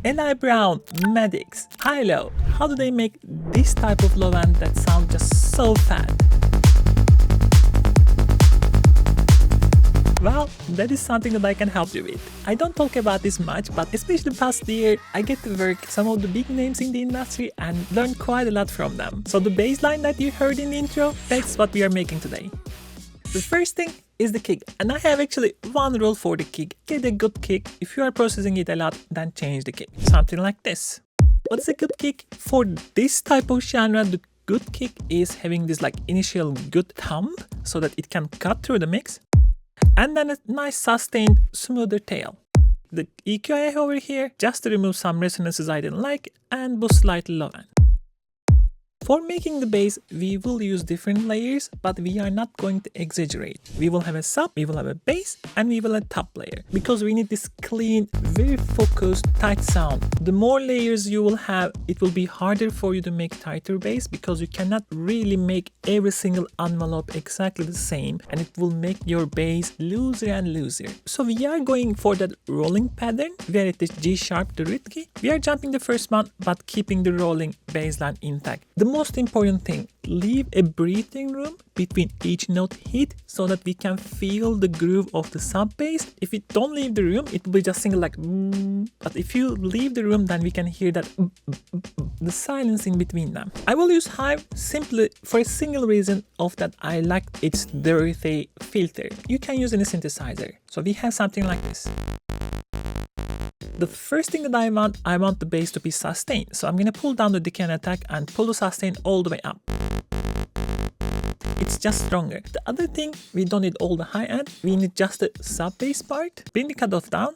Eli Brown, Maddix, high-low. How do they make this type of low end that sounds just so fat? Well, that is something that I can help you with. I don't talk about this much, but especially past year, I get to work some of the big names in the industry and learn quite a lot from them. So the bassline that you heard in the intro, that's what we are making today. The first thing is the kick, and I have actually one rule for the kick. Get a good kick. If you are processing it a lot, then change the kick. Something like this. What's a good kick? For this type of genre, the good kick is having this like initial good thumb so that it can cut through the mix. And then a nice sustained smoother tail. The EQ I have over here, just to remove some resonances I didn't like and boost slightly low end. For making the bass, we will use different layers, but we are not going to exaggerate. We will have a sub, we will have a bass, and we will have a top layer. Because we need this clean, very focused, tight sound. The more layers you will have, it will be harder for you to make tighter bass because you cannot really make every single envelope exactly the same, and it will make your bass looser and looser. So we are going for that rolling pattern, where it is G sharp to root key. We are jumping the first one, but keeping the rolling bassline intact. The most important thing, leave a breathing room between each note hit so that we can feel the groove of the sub bass. If we don't leave the room, it will be just single like but if you leave the room, then we can hear that the silence in between them. I will use Hive simply for a single reason of that I like its dirty filter. You can use any synthesizer. So we have something like this. The first thing that I want the bass to be sustained. So I'm going to pull down the decay and attack and pull the sustain all the way up. It's just stronger. The other thing, we don't need all the high end. We need just the sub bass part. Bring the cutoff down.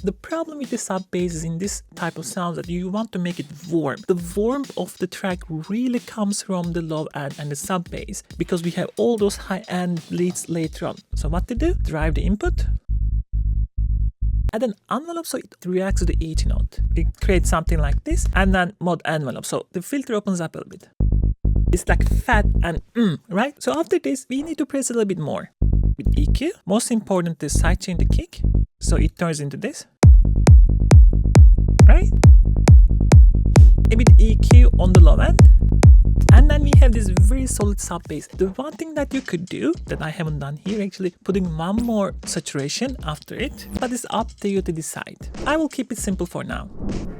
The problem with the sub bass is in this type of sound that you want to make it warm. The warmth of the track really comes from the low end and the sub bass because we have all those high end leads later on. So what to do? Drive the input. Add an envelope so it reacts to the each note. It creates something like this and then mod envelope. So the filter opens up a little bit. It's like fat and right? So after this, we need to press a little bit more. With EQ, most important is sidechain the kick. So it turns into this. Right? A bit EQ on the low end. And then we have this very solid sub bass. The one thing that you could do that I haven't done here, actually putting one more saturation after it, but it's up to you to decide. I will keep it simple for now.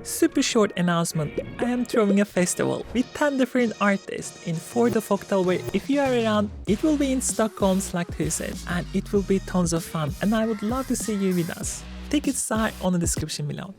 Super short announcement. I am throwing a festival with 10 different artists in 4th of October. If you are around, it will be in Stockholm, like he said, and it will be tons of fun. And I would love to see you with us. Tickets are on the description below.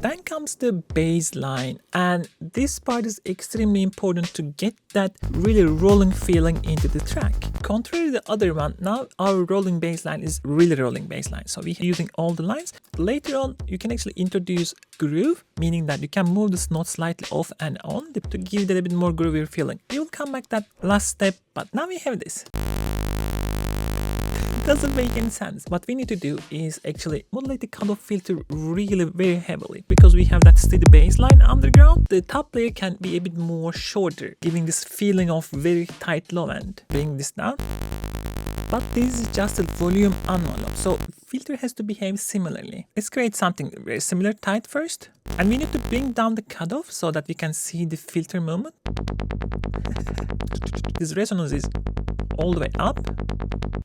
Then comes the bass line, and this part is extremely important to get that really rolling feeling into the track. Contrary to the other one, now our rolling bass line is really rolling bass line. So we're using all the lines. Later on, you can actually introduce groove, meaning that you can move this note slightly off and on to give it a bit more groovier feeling. We will come back that last step, but now we have this. Doesn't make any sense. What we need to do is actually modulate the cutoff filter really very heavily because we have that steady bass line underground. The top layer can be a bit more shorter, giving this feeling of very tight low end. Bring this down. But this is just a volume envelope, so filter has to behave similarly. Let's create something very similar tight first. And we need to bring down the cutoff so that we can see the filter movement. This resonance is all the way up.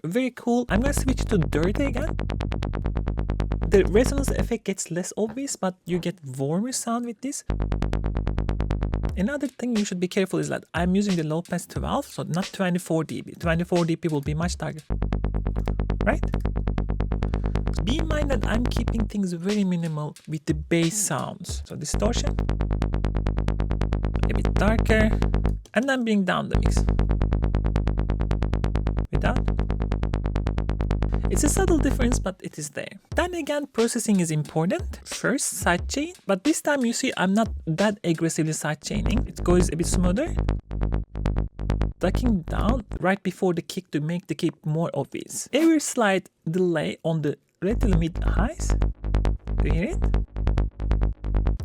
Very cool. I'm going to switch to dirty again. The resonance effect gets less obvious, but you get warmer sound with this. Another thing you should be careful is that I'm using the low pass 12, so not 24 dB. 24 dB will be much darker. Right? Be in mind that I'm keeping things very minimal with the bass sounds. So distortion, a bit darker, and then bring down the mix. With that. It's a subtle difference, but it is there. Then again, processing is important. First, sidechain, but this time you see I'm not that aggressively sidechaining. It goes a bit smoother. Ducking down right before the kick to make the kick more obvious. Every slight delay on the relatively mid highs. Do you hear it?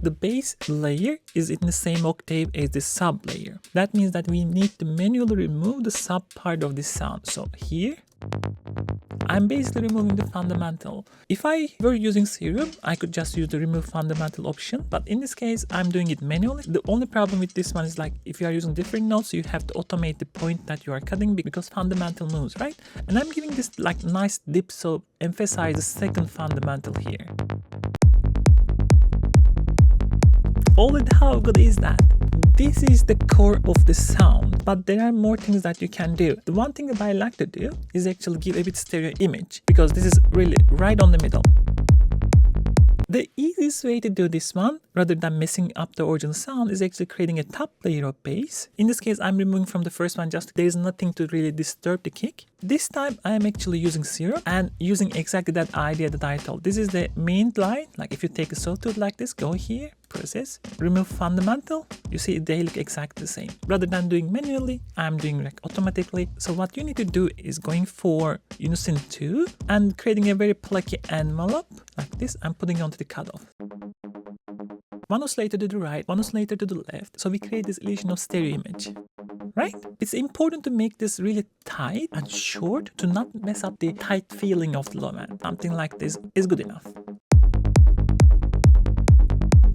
The bass layer is in the same octave as the sub layer. That means that we need to manually remove the sub part of this sound. So here, I'm basically removing the fundamental. If I were using Serum, I could just use the remove fundamental option, but in this case, I'm doing it manually. The only problem with this one is like, if you are using different notes, you have to automate the point that you are cutting because fundamental moves, right? And I'm giving this like nice dip, so emphasize the second fundamental here. Oh, and how good is that? This is the core of the sound, but there are more things that you can do. The one thing that I like to do is actually give a bit stereo image, because this is really right on the middle. The easiest way to do this one, rather than messing up the original sound, is actually creating a top layer of bass. In this case, I'm removing from the first one, just there's nothing to really disturb the kick. This time, I am actually using Serum and using exactly that idea that I told. This is the main line. Like if you take a sawtooth like this, go here, process, remove fundamental, you see they look exactly the same. Rather than doing manually, I'm doing like automatically. So what you need to do is going for unison 2 and creating a very plucky envelope like this and putting it onto the cutoff. One oscillator to the right, one oscillator to the left. So we create this illusion of stereo image, right? It's important to make this really tight and short to not mess up the tight feeling of the low end. Something like this is good enough.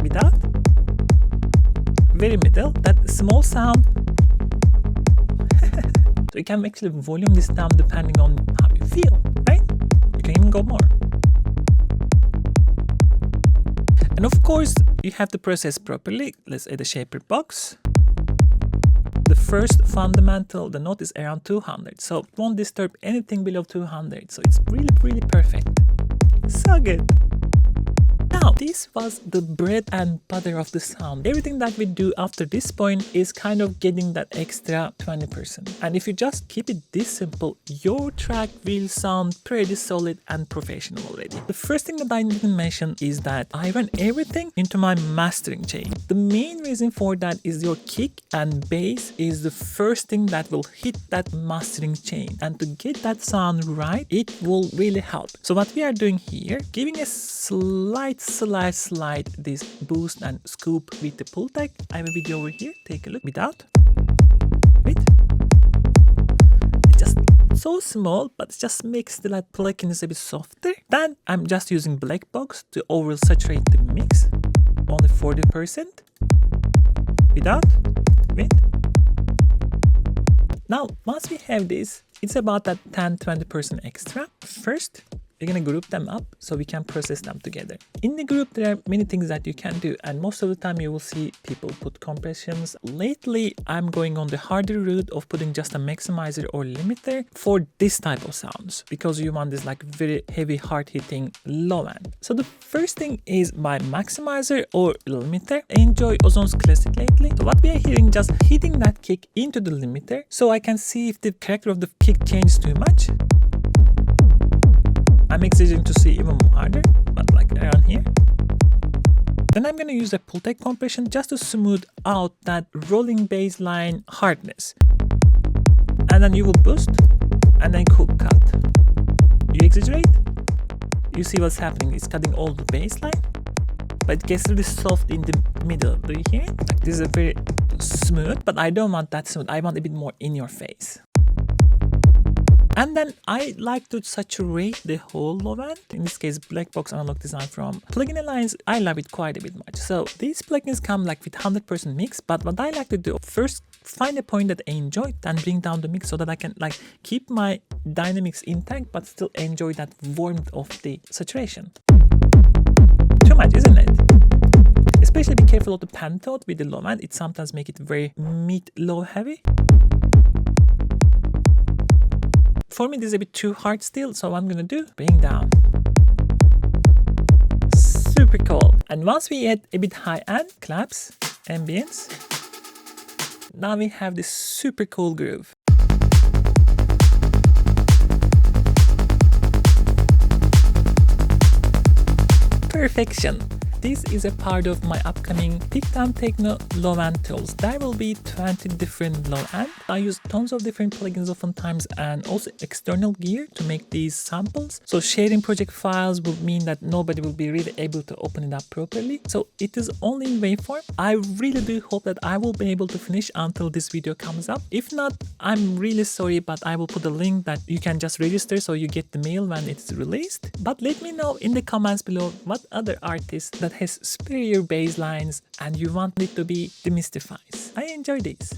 Without, very middle, that small sound. So you can actually volume this down depending on how you feel, right? You can even go more. And of course, you have to process properly. Let's add a shaper box. The first fundamental, the note is around 200, so it won't disturb anything below 200. So it's really perfect. So good. Now, this was the bread and butter of the sound. Everything that we do after this point is kind of getting that extra 20%. And if you just keep it this simple, your track will sound pretty solid and professional already. The first thing that I need to mention is that I run everything into my mastering chain. The main reason for that is your kick and bass is the first thing that will hit that mastering chain. And to get that sound right, it will really help. So what we are doing here, giving a slide this boost and scoop with the pull tag. I have a video over here, take a look. Without, with, it's just so small, but it just makes the like pluckiness a bit softer. Then I'm just using black box to overall saturate the mix, only 40%. Without, with. Now once we have this, it's about that 10-20% extra. First, we're gonna group them up so we can process them together. In the group, there are many things that you can do, and most of the time you will see people put compressions. Lately, I'm going on the harder route of putting just a maximizer or limiter for this type of sounds, because you want this like very heavy, hard-hitting low end. So the first thing is my maximizer or limiter. I enjoy Ozone's Classic lately. So what we are hearing, just hitting that kick into the limiter so I can see if the character of the kick changes too much. I'm exaggerating to see even more harder, but like around here. Then I'm gonna use a pull tag compression just to smooth out that rolling bass line hardness. And then you will boost, and then cool cut. You exaggerate, you see what's happening. It's cutting all the bass line, but it gets really soft in the middle. Do you hear it? Like this is a very smooth, but I don't want that smooth. I want a bit more in your face. And then I like to saturate the whole low end. In this case, black box analog design from Plugin Alliance. I love it quite a bit much. So these plugins come like with 100% mix, but what I like to do, first find a point that I enjoy, then bring down the mix so that I can like keep my dynamics intact, but still enjoy that warmth of the saturation. Too much, isn't it? Especially be careful of the pentode with the low end. It sometimes make it very mid-low heavy. For me, this is a bit too hard still, so what I'm gonna do, bring down. Super cool. And once we add a bit high end, claps, ambience, now we have this super cool groove. Perfection. this is a part of my upcoming Pickdown Techno low end tools. There will be 20 different low end. I use tons of different plugins oftentimes and also external gear to make these samples. So sharing project files would mean that nobody will be really able to open it up properly. So it is only in waveform. I really do hope that I will be able to finish until this video comes up. If not, I'm really sorry, but I will put a link that you can just register so you get the mail when it's released. But let me know in the comments below what other artist that has superior bass lines and you want it to be demystified. I enjoy these.